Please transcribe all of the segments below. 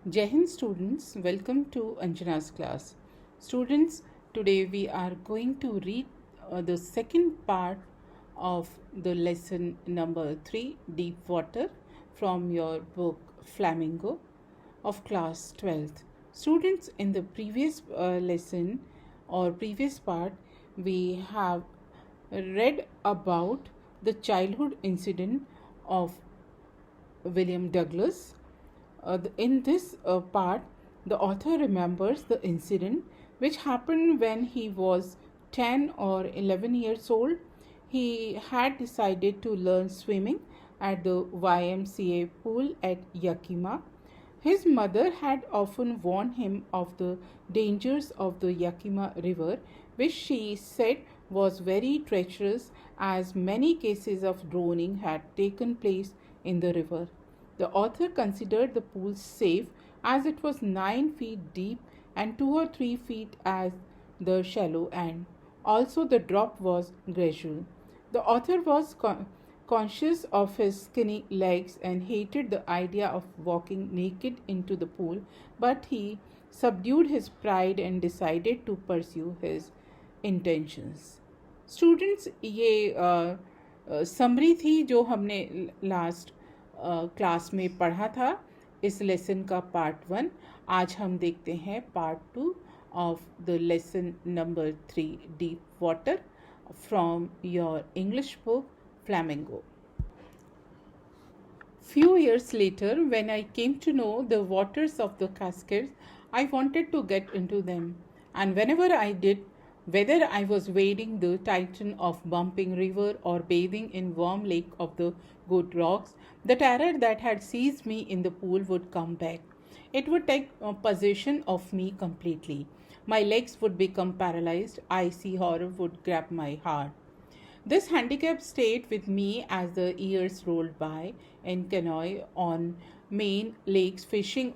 Jai Hind students, welcome to Anjana's class. Students, today we are going to read the second part of the lesson number 3, Deep Water, from your book Flamingo of class 12th. Students, in the previous lesson or previous part, we have read about the childhood incident of William Douglas. In this part, the author remembers the incident which happened when he was 10 or 11 years old. He had decided to learn swimming at the YMCA pool at Yakima. His mother had often warned him of the dangers of the Yakima River, which she said was very treacherous as many cases of drowning had taken place in the river. The author considered the pool safe as it was 9 feet deep and 2 or 3 feet at the shallow end. Also, the drop was gradual. The author was conscious of his skinny legs and hated the idea of walking naked into the pool, but he subdued his pride and decided to pursue his intentions. Students, ये summary थी जो हमने last class में पढ़ा था इस lesson का part 1. आज हम देखते हैं part 2 of the lesson number 3, deep water, from your English book Flamingo. Few years later, when I came to know the waters of the Cascades, I wanted to get into them, and whenever I did, whether I was wading the titan of Bumping River or bathing in warm lake of the Good Rocks, the terror that had seized me in the pool would come back. It would take possession of me completely. My legs would become paralyzed. Icy horror would grab my heart. This handicap stayed with me as the years rolled by in canoe on Maine lakes, fishing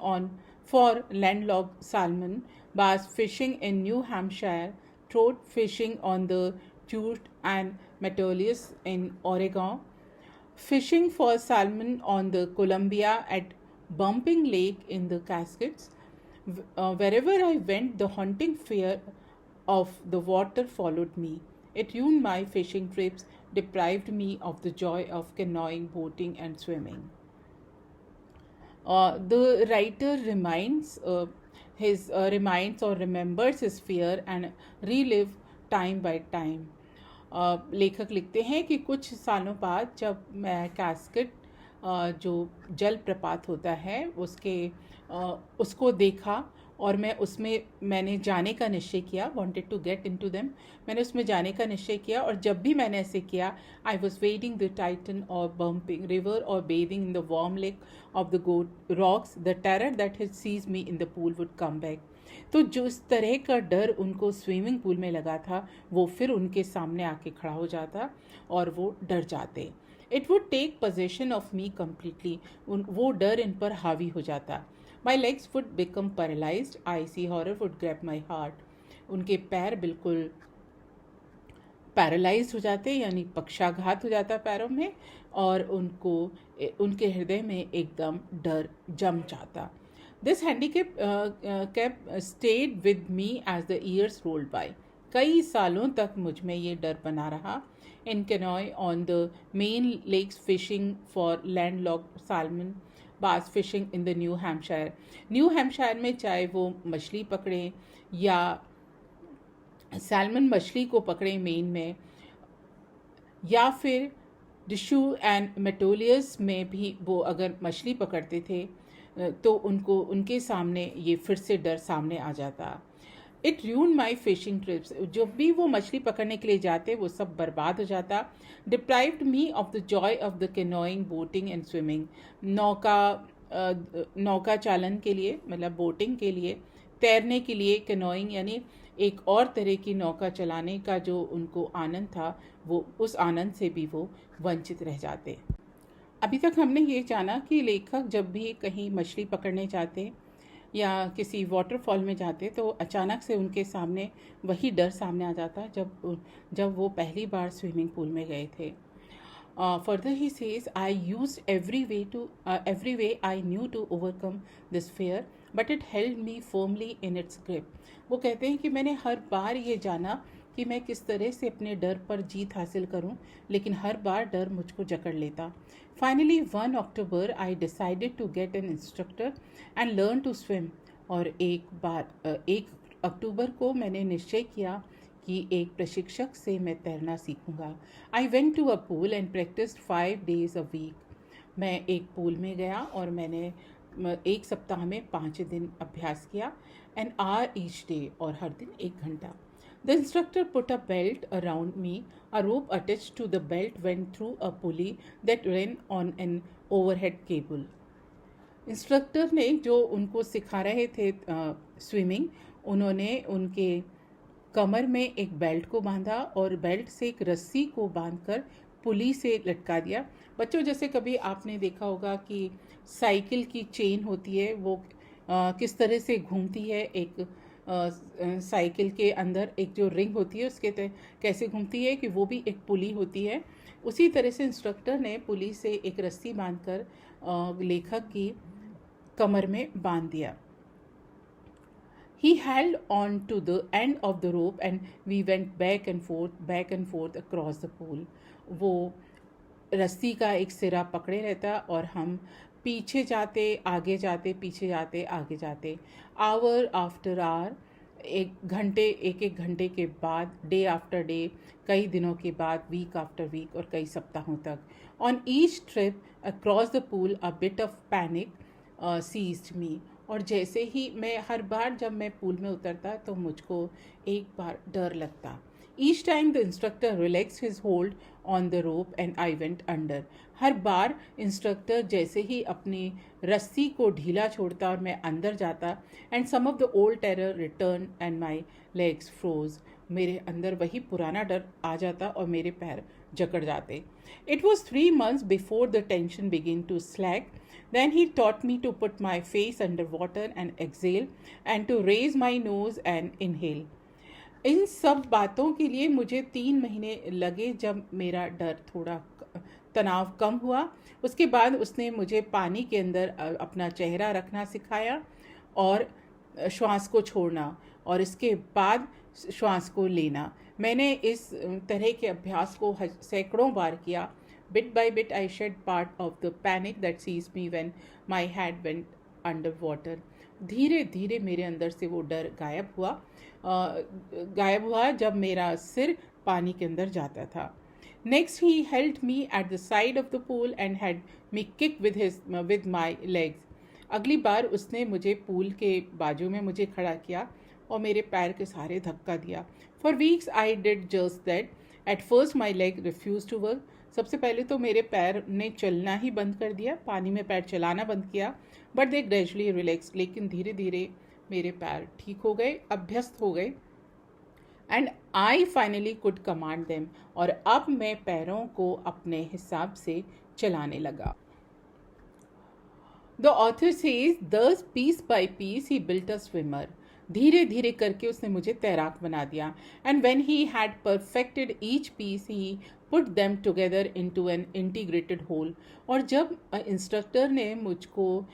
for landlocked salmon, bass fishing in New Hampshire, trout fishing on the Chute and Metolius in Oregon, fishing for salmon on the Columbia at Bumping Lake in the Cascades. Wherever I went, the haunting fear of the water followed me. It ruined my fishing trips, deprived me of the joy of canoeing, boating, and swimming. The writer reminds or remembers his fear and relive time by time. लेखक लिखते हैं कि कुछ सालों बाद जब मैं cascade जो जल प्रपात होता है उसको देखा और मैंने जाने का निश्चय किया, wanted to get into them. मैंने उसमें जाने का निश्चय किया और जब भी मैंने ऐसे किया, I was wading the Titan or Bumping River or bathing in the warm lake of the Good Rocks, the terror that had seized me in the pool would come back. तो जो इस तरह का डर उनको स्विमिंग पूल में लगा था वो फिर उनके सामने आके खड़ा हो जाता और वो डर जाते. It would take possession of me completely. वो डर इन पर हावी हो जाता. My legs would become paralyzed. Icy horror would grab my heart. उनके पैर बिल्कुल पैरालाइज हो जाते, यानी पक्षाघात हो जाता पैरों में, और उनके हृदय में एकदम डर जम जाता. This handicap kept stayed with me as the years rolled by. कई सालों तक मुझ में ये डर बना रहा. In canoe on the Maine lakes, fishing for landlocked salmon, बास fishing in the new Hampshire. New Hampshire में चाहे वो मछली पकड़ें या सैल्मन मछली को पकड़ें मेन में, या फिर डिशू एंड मेटोलियस में भी वो अगर मछली पकड़ते थे तो उनके सामने ये फिर से डर सामने आ जाता. It ruined my fishing trips. जब भी वो मछली पकड़ने के लिए जाते वो सब बर्बाद हो जाता. Deprived me of the Joy of the canoeing, boating and swimming. नौका चालन के लिए, मतलब बोटिंग के लिए, तैरने के लिए, कैनोइंग यानी एक और तरह की नौका चलाने का जो उनको आनंद था, वो उस आनंद से भी वो वंचित रह जाते. अभी तक हमने ये जाना कि लेखक जब भी कहीं मछली पकड़ने जाते या किसी वाटरफॉल में जाते तो अचानक से उनके सामने वही डर सामने आ जाता जब वो पहली बार स्विमिंग पूल में गए थे. Further, he says, I used every way I knew to overcome this fear, but it held me firmly in its grip. वो कहते हैं कि मैंने हर बार ये जाना कि मैं किस तरह से अपने डर पर जीत हासिल करूं, लेकिन हर बार डर मुझको जकड़ लेता. Finally, 1 October, I decided to get an instructor and learn to swim. और 1 अक्टूबर को मैंने निश्चय किया कि एक प्रशिक्षक से मैं तैरना सीखूंगा. I went to a pool and practice 5 days a week. मैं एक पूल में गया और मैंने एक सप्ताह में 5 दिन अभ्यास किया. एन आवर ईच डे, और हर दिन 1 घंटा. The instructor put a belt around me. A rope attached to the belt went through a pulley that ran on an overhead cable. Instructor ने जो उनको सिखा रहे थे स्विमिंग, उन्होंने उनके कमर में एक बेल्ट को बांधा और बेल्ट से एक रस्सी को बांधकर पुली से लटका दिया. बच्चों, जैसे कभी आपने देखा होगा कि साइकिल की चेन होती है, वो किस तरह से घूमती है. एक साइकिल के अंदर एक जो रिंग होती है उसके कैसे घूमती है, कि वो भी एक पुली होती है. उसी तरह से इंस्ट्रक्टर ने पुली से एक रस्सी बांधकर लेखक की कमर में बांध दिया. He held on to the end of the rope and we went back and forth across the pool. वो रस्सी का एक सिरा पकड़े रहता और हम पीछे जाते, आगे जाते, पीछे जाते, आगे जाते. आवर आफ्टर आवर, एक एक घंटे के बाद, डे आफ्टर डे, कई दिनों के बाद, वीक आफ्टर वीक, और कई सप्ताहों तक. On each trip across the pool a bit of panic seized me. और जैसे ही हर बार जब मैं पूल में उतरता तो मुझको एक बार डर लगता. Each time the instructor relax his hold on the rope and I went under. Her bar instructor जैसे ही अपनी रस्सी को ढीला छोड़ता और मैं अंदर जाता, and some of the old terror return and my legs froze. मेरे अंदर वही पुराना डर आ जाता और मेरे पैर जकड़ जाते. It was 3 months before the tension begin to slack. Then he taught me to put my face under water and exhale and to raise my nose and inhale. इन सब बातों के लिए मुझे 3 महीने लगे. जब मेरा डर थोड़ा तनाव कम हुआ, उसके बाद उसने मुझे पानी के अंदर अपना चेहरा रखना सिखाया और श्वास को छोड़ना, और इसके बाद श्वास को लेना. मैंने इस तरह के अभ्यास को सैकड़ों बार किया. Bit by bit, I shed part of the panic that seized me when my head went under water. धीरे धीरे मेरे अंदर से वो डर गायब हुआ जब मेरा सिर पानी के अंदर जाता था. Next, he held me at the side of the pool and had me kick with my legs. अगली बार उसने मुझे पूल के बाजू में मुझे खड़ा किया और मेरे पैर के सहारे धक्का दिया. For weeks, I did just that. At first, my leg refused to work. सबसे पहले तो मेरे पैर ने चलना ही बंद कर दिया, पानी में पैर चलाना बंद किया. But they gradually relax. लेकिन धीरे धीरे मेरे पैर ठीक हो गए, अभ्यस्त हो गए. And I finally could command them. और अब मैं पैरों को अपने हिसाब से चलाने लगा. The author says, thus piece by piece he built a swimmer. धीरे धीरे करके उसने मुझे तैराक बना दिया. And when he had perfected each piece he put them together into an integrated whole. और जब इंस्ट्रक्टर ने मुझको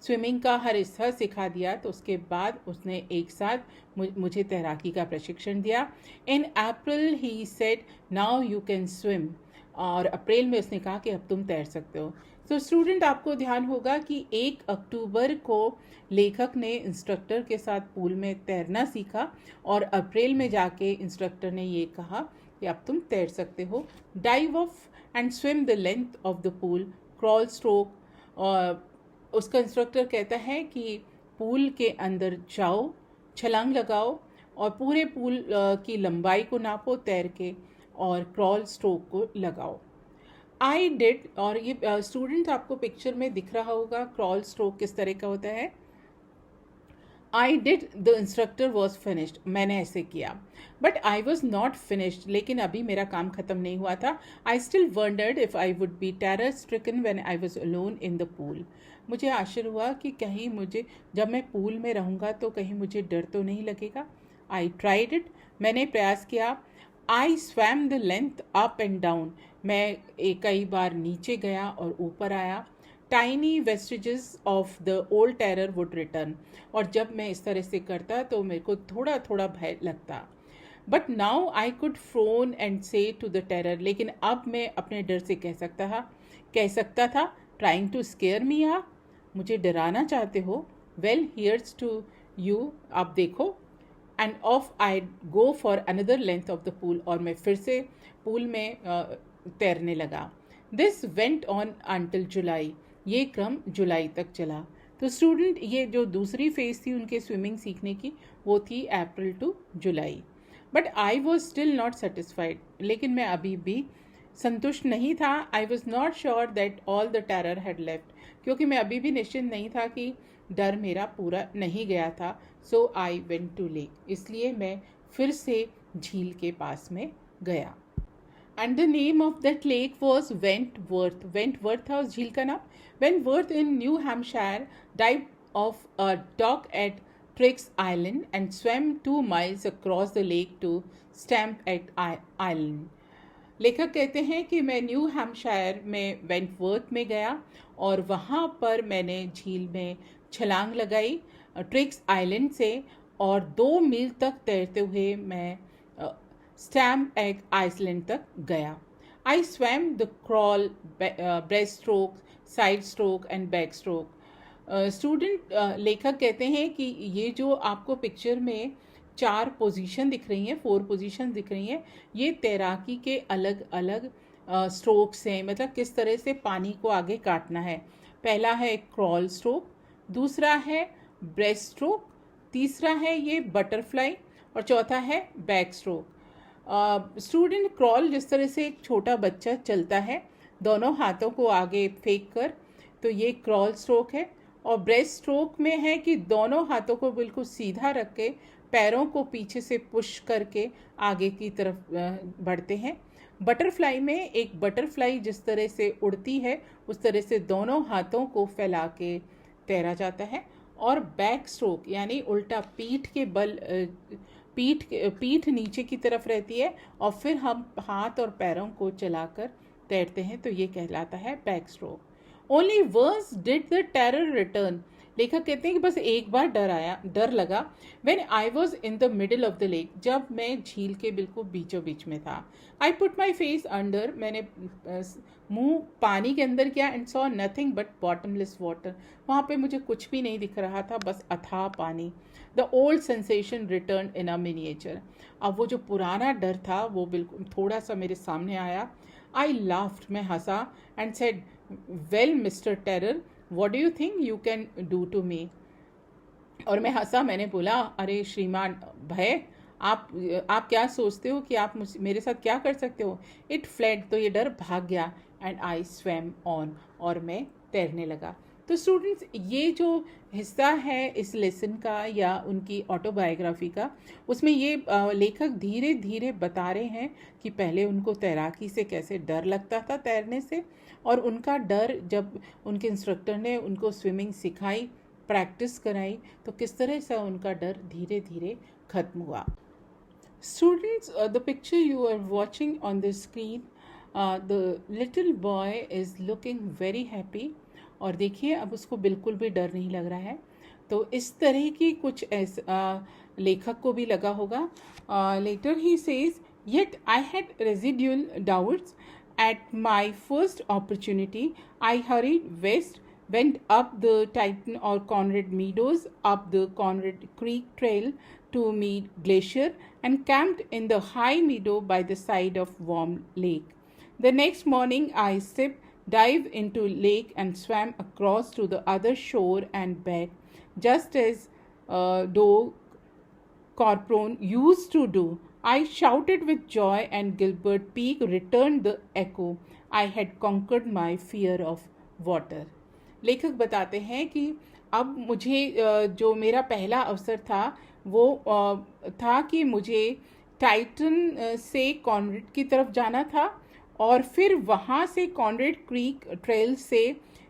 स्विमिंग का हर हिस्सा सिखा दिया, तो उसके बाद उसने एक साथ मुझे तैराकी का प्रशिक्षण दिया. In April he said, now you can swim. और अप्रैल में उसने कहा कि अब तुम तैर सकते हो. तो स्टूडेंट, आपको ध्यान होगा कि 1 अक्टूबर को लेखक ने इंस्ट्रक्टर के साथ पूल में तैरना सीखा और अप्रैल में जाके इंस्ट्रक्टर ने ये कहा कि अब तुम तैर सकते हो. Dive of and swim the length of the pool, crawl stroke. और उसका इंस्ट्रक्टर कहता है कि पूल के अंदर जाओ, छलांग लगाओ और पूरे पूल की लंबाई को नापो तैर के, और क्रॉल स्ट्रोक को लगाओ. I did. और ये स्टूडेंट आपको पिक्चर में दिख रहा होगा क्रॉल स्ट्रोक किस तरह का होता है. I did, the instructor was finished. मैंने ऐसे किया. But I was not finished. लेकिन अभी मेरा काम ख़त्म नहीं हुआ था. I still wondered if I would be terror stricken when I was alone in the pool. मुझे आश्चर्य हुआ कि कहीं जब मैं पूल में रहूँगा तो कहीं मुझे डर तो नहीं लगेगा. I tried it. मैंने प्रयास किया. I swam the length up and down. मैं कई बार नीचे गया और ऊपर आया। Tiny vestiges of the old terror would return, और जब मैं इस तरह से करता तो मेरे को थोड़ा थोड़ा भय लगता। But now I could prone and से टू द टेरर, लेकिन अब मैं अपने डर से कह सकता था ट्राइंग टू स्केयर मी, आ मुझे डराना चाहते हो? वेल हियर्स टू यू, आप देखो। End of I go for another length of the pool, और मैं फिर से पूल में तैरने लगा। दिस वेंट ऑन अंटिल जुलाई, ये क्रम जुलाई तक चला। तो स्टूडेंट, ये जो दूसरी फेज थी उनके स्विमिंग सीखने की, वो थी April to July. But I was still not satisfied, लेकिन मैं अभी भी संतुष्ट नहीं था। I was not sure that all the terror had left, क्योंकि मैं अभी भी निश्चित नहीं था कि डर मेरा पूरा नहीं गया था। So I went to lake, इसलिए मैं फिर से झील के पास में गया। And the name of that lake was Wentworth. Wentworth था उस झील का नाम। Wentworth in New Hampshire dive off a dock at Triggs island and swam 2 miles across the lake to Stamp at Island। लेखक कहते हैं कि मैं न्यू हैम्पशायर में वेंटवर्थ में गया और वहाँ पर मैंने झील में छलांग लगाई ट्रिक्स आइलैंड से, और 2 मील तक तैरते हुए मैं स्टैम्प एट आइसलैंड तक गया। आई swum the crawl, breast stroke, side stroke and back stroke. Student, लेखक कहते हैं कि ये जो आपको पिक्चर में 4 पोजीशन दिख रही हैं, 4 पोजीशन दिख रही हैं, ये तैराकी के अलग अलग स्ट्रोक्स हैं, मतलब किस तरह से पानी को आगे काटना है। पहला है क्रॉल स्ट्रोक, दूसरा है ब्रेस्ट स्ट्रोक, तीसरा है ये बटरफ्लाई, और चौथा है बैक स्ट्रोक। स्टूडेंट, क्रॉल जिस तरह से एक छोटा बच्चा चलता है दोनों हाथों को आगे फेंक कर, तो ये क्रॉल स्ट्रोक है। और ब्रेस्ट स्ट्रोक में है कि दोनों हाथों को बिल्कुल सीधा रख के पैरों को पीछे से पुश करके आगे की तरफ बढ़ते हैं। बटरफ्लाई में एक बटरफ्लाई जिस तरह से उड़ती है उस तरह से दोनों हाथों को फैला के तैरा जाता है। और बैक स्ट्रोक यानी उल्टा पीठ के बल, पीठ नीचे की तरफ रहती है और फिर हम हाथ और पैरों को चलाकर तैरते हैं, तो ये कहलाता है back stroke. Only once did the terror return. लेखक कहते हैं कि बस एक बार डर लगा। When I was in the middle of the lake, जब मैं झील के बिल्कुल बीचों बीच में था। I put my face under, मैंने मुंह पानी के अंदर किया, and saw nothing but bottomless water. वहाँ पे मुझे कुछ भी नहीं दिख रहा था, बस अथाह पानी। The old sensation return in a miniature. अब वो जो पुराना डर था वो बिल्कुल थोड़ा सा मेरे सामने आया। आई लाफ्ड, मैं हंसा, and said, well mister terror, what do you think you can do to me. और मैं हंसा, मैंने बोला, अरे श्रीमान भय, आप क्या सोचते हो कि आप मेरे साथ क्या कर सकते हो। इट फ्लेड, तो ये डर भाग गया। एंड आई स्वैम ऑन, और मैं तैरने लगा। तो स्टूडेंट्स, ये जो हिस्सा है इस लेसन का या उनकी ऑटोबायोग्राफी का, उसमें ये लेखक धीरे धीरे बता रहे हैं कि पहले उनको तैराकी से कैसे डर लगता था, तैरने से, और उनका डर जब उनके इंस्ट्रक्टर ने उनको स्विमिंग सिखाई, प्रैक्टिस कराई, तो किस तरह से उनका डर धीरे धीरे खत्म हुआ। Students, the picture you are watching on the screen, the little boy is looking very happy, और देखिए अब उसको बिल्कुल भी डर नहीं लग रहा है। तो इस तरह की कुछ लेखक को भी लगा होगा। Later he says, yet I had residual doubts. At my first opportunity, I hurried west, went up the Titan or Conrad Meadows, up the Conrad Creek Trail to Mead Glacier, and camped in the high meadow by the side of Warm Lake. The next morning, I dived into lake and swam across to the other shore and back, just as Doe Corpron used to do. I shouted with joy, and Gilbert Peak returned the echo. I had conquered my fear of water. लेखक बताते हैं कि अब मुझे जो मेरा पहला अवसर था वो था कि मुझे टाइटन से कॉनरेड की तरफ जाना था, और फिर वहाँ से कॉनरेड क्रीक ट्रेल से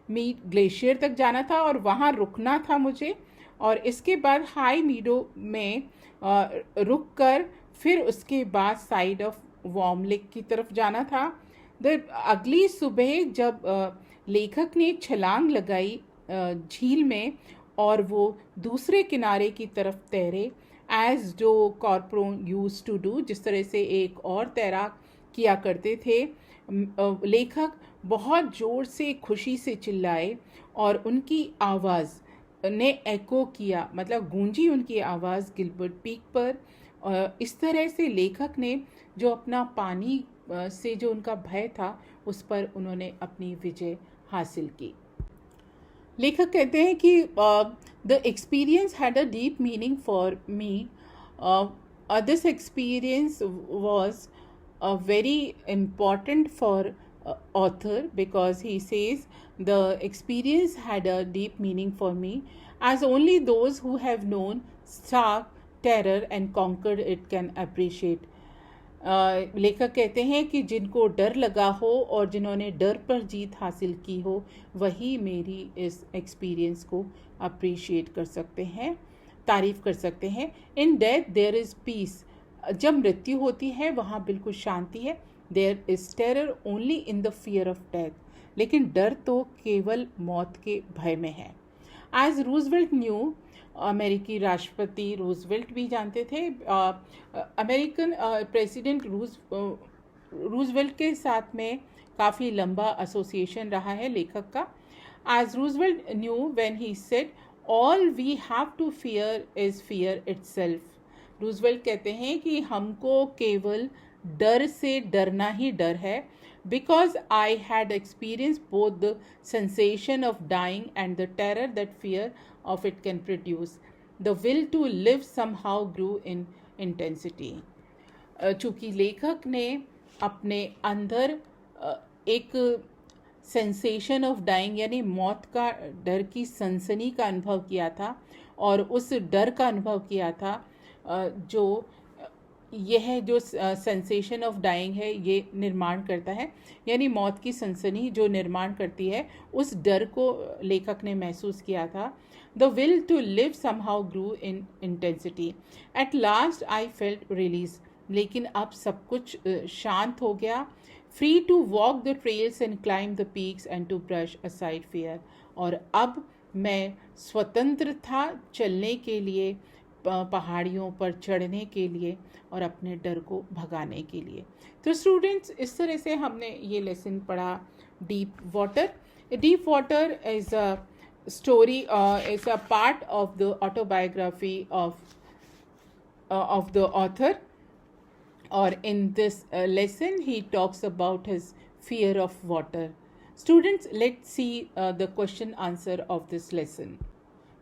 मीड ग्लेशियर तक जाना था और वहाँ रुकना था मुझे, और इसके बाद हाई मीडो में रुक कर फिर उसके बाद साइड ऑफ वार्म लेक की तरफ जाना था। अगली सुबह जब लेखक ने एक छलांग लगाई झील में और वो दूसरे किनारे की तरफ तैरे, एज जो कॉर्पोरो यूज टू डू, जिस तरह से एक और तैराक किया करते थे, लेखक बहुत ज़ोर से खुशी से चिल्लाए और उनकी आवाज़ ने एको किया, मतलब गूंजी उनकी आवाज़ गिलबर्ट पीक पर। इस तरह से लेखक ने जो अपना पानी से जो उनका भय था उस पर उन्होंने अपनी विजय हासिल की। लेखक कहते हैं कि the experience had a deep meaning for me. This experience was very important for author, because he says the experience had a deep meaning for me, as only those who have known stark terror and conquered it can appreciate. लेखक कहते हैं कि जिनको डर लगा हो और जिन्होंने डर पर जीत हासिल की हो, वही मेरी इस एक्सपीरियंस को अप्रिशिएट कर सकते हैं, तारीफ़ कर सकते हैं। In death there is peace, जब मृत्यु होती है वहाँ बिल्कुल शांति है। There is terror only in the fear of death, लेकिन डर तो केवल मौत के भय में है। एज रूजवेल्ट न्यू, अमेरिकी राष्ट्रपति रूजवेल्ट भी जानते थे, अमेरिकन प्रेसिडेंट रूजवेल्ट के साथ में काफ़ी लंबा एसोसिएशन रहा है लेखक का। As Roosevelt knew when he said all we have to fear is fear itself. Roosevelt कहते हैं कि हमको केवल डर से डरना ही डर है, because I had experienced both the sensation of dying and the terror that fear of it can produce. The will to live somehow grew in intensity. चूँकि लेखक ने अपने अंदर एक सेंसेशन ऑफ डाइंग यानी मौत का डर की सनसनी का अनुभव किया था, और उस डर का अनुभव किया था जो यह जो सेंसेशन ऑफ डाइंग है ये निर्माण करता है, यानी मौत की सनसनी जो निर्माण करती है, उस डर को लेखक ने महसूस किया था। The will to live somehow grew in intensity. At last I felt release, लेकिन अब सब कुछ शांत हो गया। Free to walk the trails and climb the peaks and to brush aside fear, और अब मैं स्वतंत्र था चलने के लिए, पहाड़ियों पर चढ़ने के लिए और अपने डर को भगाने के लिए। तो स्टूडेंट्स, इस तरह से हमने ये लेसन पढ़ा deep water. Deep water is a story, is a part of the autobiography of the author, or in this lesson he talks about his fear of water. Students, let's see the question answer of this lesson.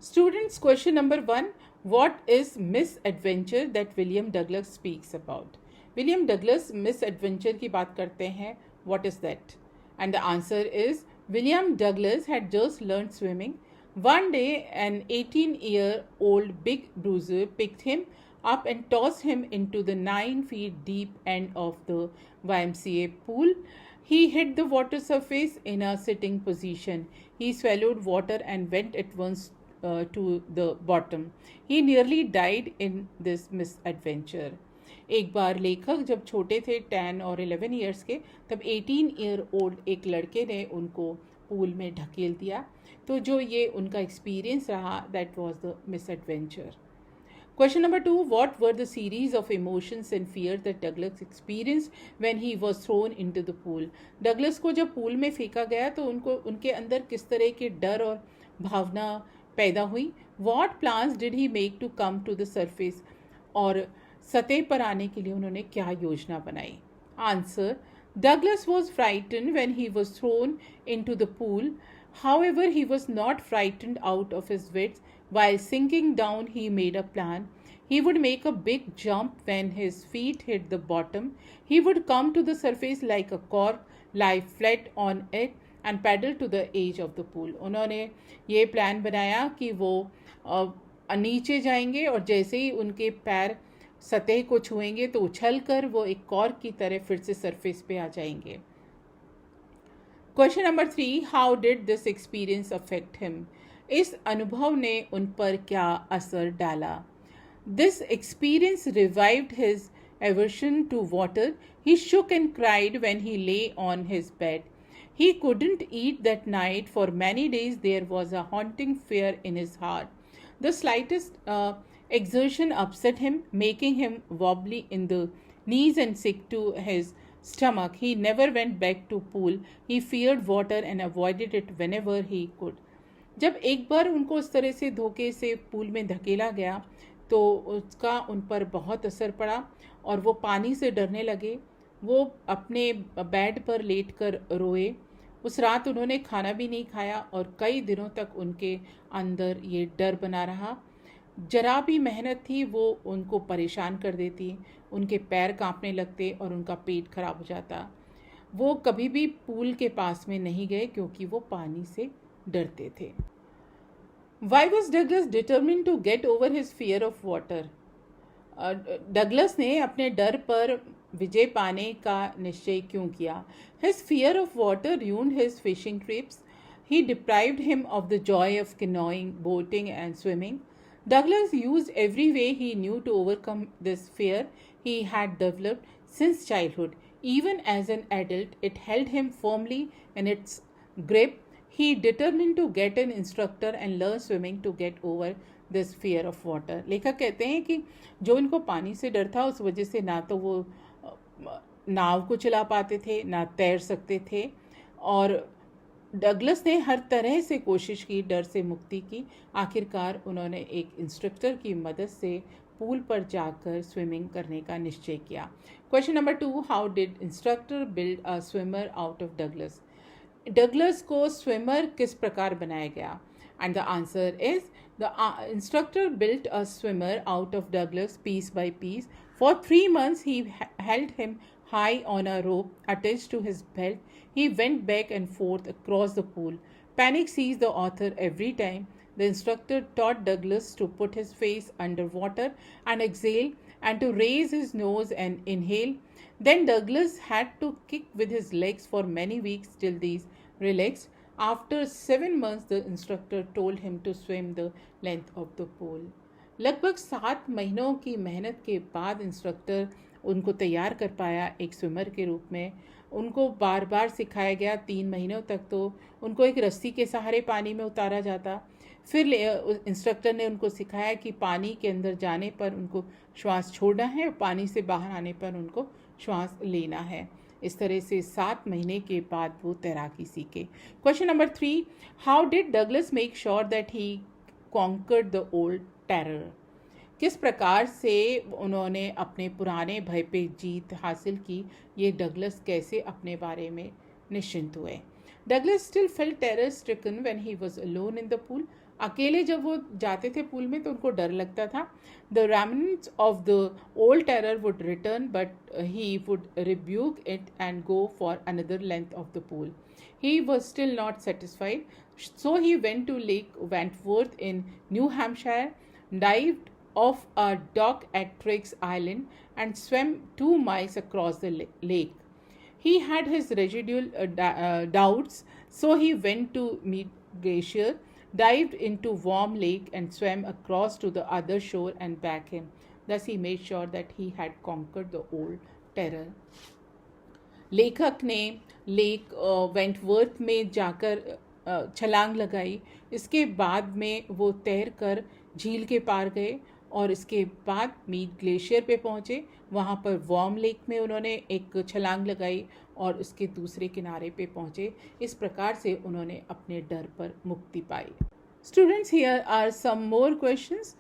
Students, question number 1, what is misadventure that William Douglas speaks about? William Douglas misadventure की बात करते हैं, what is that? And the answer is, William Douglas had just learned swimming. One day an 18-year-old big bruiser picked him up and tossed him into the 9 feet deep end of the YMCA pool. He hit the water surface in a sitting position. He swallowed water and went at once to the bottom. He nearly died in this misadventure. एक बार लेखक जब छोटे थे 10 और 11 years के, तब 18 year old एक लड़के ने उनको पूल में ढकेल दिया। तो जो ये उनका एक्सपीरियंस रहा, that was the misadventure. Question number 2, what were the series of emotions and fears that Douglas experienced when he was thrown into the pool? Douglas को जब पूल में फेंका गया तो उनके अंदर किस तरह के डर और भावना पैदा हुई? What plans did he make to come to the surface? और सतह पर आने के लिए उन्होंने क्या योजना बनाई? Answer, Douglas was frightened when he was thrown into the pool. However, he was not frightened out of his wits. While sinking down, he made a plan. He would make a big jump when his feet hit the bottom. He would come to the surface like a cork, lie flat on it, and paddle to the edge of the pool. उन्होंने ये plan बनाया कि वो नीचे जाएंगे और जैसे ही उनके पैर सतह को छुएंगे तो उछल कर वो एक कॉर्क की तरह फिर से सरफेस पे आ जाएंगे। Question number 3, how did this experience affect him? इस अनुभव ने उन पर क्या असर डाला? This experience revived his aversion to water. He shook and cried when he lay on his bed. He couldn't eat that night. For many days there was a haunting fear in his heart. The slightest exertion upset him, making him wobbly in the knees and sick to his stomach. He never went back to pool. He feared water and avoided it whenever he could. जब एक बार उनको उस तरह से धोखे से pool में धकेला गया तो उसका उन पर बहुत असर पड़ा और वो पानी से डरने लगे। वो अपने बेड पर लेटकर रोए। उस रात उन्होंने खाना भी नहीं खाया और कई दिनों तक उनके अंदर ये डर बना रहा। जरा भी मेहनत थी वो उनको परेशान कर देती। उनके पैर कांपने लगते और उनका पेट खराब हो जाता। वो कभी भी पूल के पास में नहीं गए क्योंकि वो पानी से डरते थे। Why was Douglas determined to get over his fear of water? Douglas ने अपने डर पर विजय पाने का निश्चय क्यों किया? His fear of water ruined his fishing trips. He deprived him of the joy of canoeing, boating, and swimming. Douglas used every way he knew to overcome this fear he had developed since childhood. Even as an adult, it held him firmly in its grip. He determined to get an instructor and learn swimming to get over this fear of water. लेखक कहते हैं कि जो इनको पानी से डर था उस वजह से ना तो वो नाव को चला पाते थे ना तैर सकते थे और डगलस ने हर तरह से कोशिश की डर से मुक्ति की। आखिरकार उन्होंने एक इंस्ट्रक्टर की मदद से पूल पर जाकर स्विमिंग करने का निश्चय किया। Question number 2, how did instructor build a swimmer out of Douglas? Douglas को स्विमर किस प्रकार बनाया गया? And the answer is the instructor built a swimmer out of Douglas piece by piece. For 3 months he held him high on a rope attached to his belt. He went back and forth across the pool. Panic seized the author every time. The instructor taught Douglas to put his face under water and exhale and to raise his nose and inhale. Then Douglas had to kick with his legs for many weeks till these relaxed. After 7 months, the instructor told him to swim the length of the pool. लगभग 7 महीनों की मेहनत के बाद instructor उनको तैयार कर पाया एक स्विमर के रूप में। उनको बार बार सिखाया गया। 3 महीनों तक तो उनको एक रस्सी के सहारे पानी में उतारा जाता। फिर इंस्ट्रक्टर ने उनको सिखाया कि पानी के अंदर जाने पर उनको श्वास छोड़ना है और पानी से बाहर आने पर उनको श्वास लेना है। इस तरह से 7 महीने के बाद वो तैराकी सीखे। Question number 3, how did Douglas make sure that he conquered the old terror? किस प्रकार से उन्होंने अपने पुराने भय पे जीत हासिल की? ये डगलस कैसे अपने बारे में निश्चिंत हुए? Douglas still felt terror stricken when he was alone in the pool. अकेले जब वो जाते थे पूल में तो उनको डर लगता था. The remnants of the old terror would return but he would rebuke it and go for another length of the pool. He was still not satisfied, so he went to Lake Wentworth in New Hampshire, dived off a dock at Triggs Island, and swam 2 miles across the lake. He had his residual doubts, so he went to Mead Glacier, dived into Warm Lake, and swam across to the other shore and back him. Thus he made sure that he had conquered the old terror. लेखक ने lake Wentworth में जाकर छलांग लगाई. इसके बाद में वो तैर कर झील के पार गए और इसके बाद मीड ग्लेशियर पे पहुँचे. वहाँ पर वार्म लेक में उन्होंने एक छलांग लगाई और उसके दूसरे किनारे पे पहुँचे. इस प्रकार से उन्होंने अपने डर पर मुक्ति पाई. Students, here are some more questions.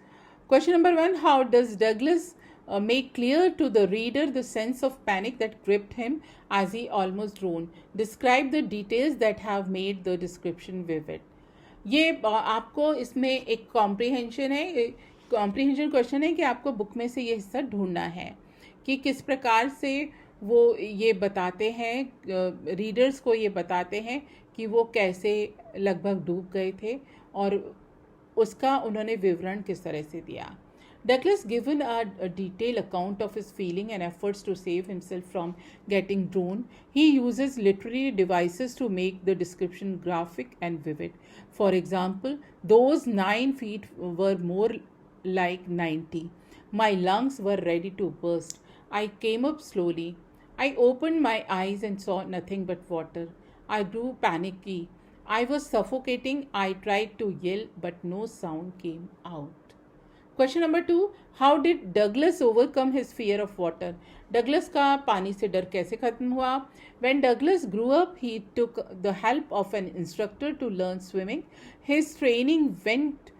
Question number 1, how does Douglas make clear to the reader the sense of panic that gripped him as he almost drowned? Describe the details that have made the description vivid. ये आपको इसमें एक comprehension question है कि आपको book में से ये हिस्सा ढूंढना है कि किस प्रकार से वो ये बताते हैं, रीडर्स को ये बताते हैं कि वो कैसे लगभग डूब गए थे और उसका उन्होंने विवरण किस तरह से दिया. Douglas given a detailed account of his feeling and efforts to save himself from getting drowned. He uses literary devices to make the description graphic and vivid. For example, those 9 feet were more like 90. My lungs were ready to burst. I came up slowly. I opened my eyes and saw nothing but water. I grew panicky. I was suffocating. I tried to yell, but no sound came out. Question number 2, how did Douglas overcome his fear of water. Douglas का पानी से डर कैसे खत्म हुआ. When Douglas grew up he took the help of an instructor to learn swimming. His training went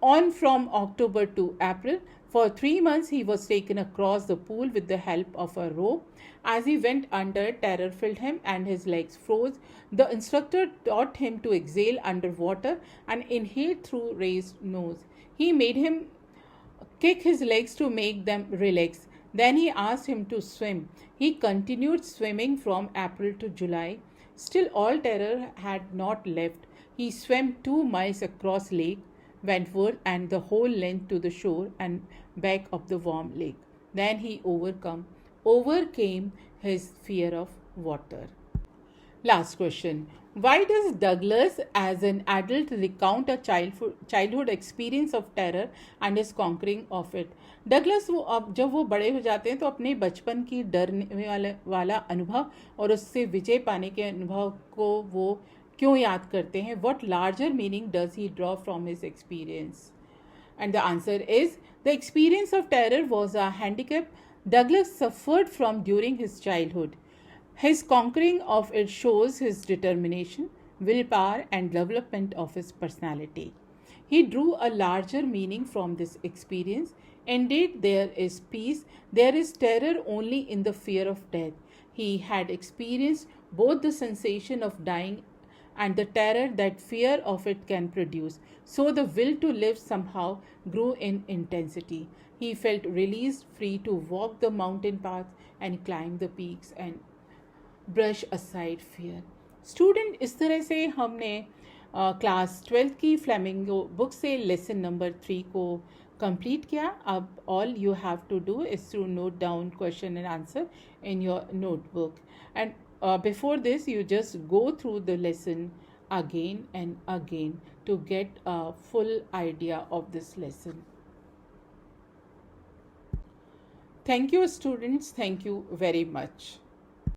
on from October to April. For 3 months, he was taken across the pool with the help of a rope. As he went under, terror filled him and his legs froze. The instructor taught him to exhale underwater and inhale through raised nose. He made him kick his legs to make them relax. Then he asked him to swim. He continued swimming from April to July. Still, all terror had not left. He swam 2 miles across Lake Wentworth and the whole length to the shore and back of the warm lake. Then he overcame his fear of water. Last question. Why does Douglas, as an adult, recount a childhood experience of terror and his conquering of it? Douglas वो अब जब वो बड़े हो जाते हैं तो अपने बचपन की डरने वाला अनुभव और उससे विजय पाने के अनुभव को वो क्यों याद करते हैं? What larger meaning does he draw from his experience? And the answer is, the experience of terror was a handicap Douglas suffered from during his childhood. His conquering of it shows his determination, willpower, and development of his personality. He drew a larger meaning from this experience. Indeed, there is peace, there is terror only in the fear of death. He had experienced both the sensation of dying and the terror that fear of it can produce. So the will to live somehow grew in intensity. He felt released, free to walk the mountain paths and climb the peaks and brush aside fear. Student, इस तरह से हमने class 12 की Flamingo book से lesson number 3 को complete किया. अब all you have to do is to note down question and answer in your notebook. And before this you just go through the lesson again and again to get a full idea of this lesson. Thank you, students. Thank you very much.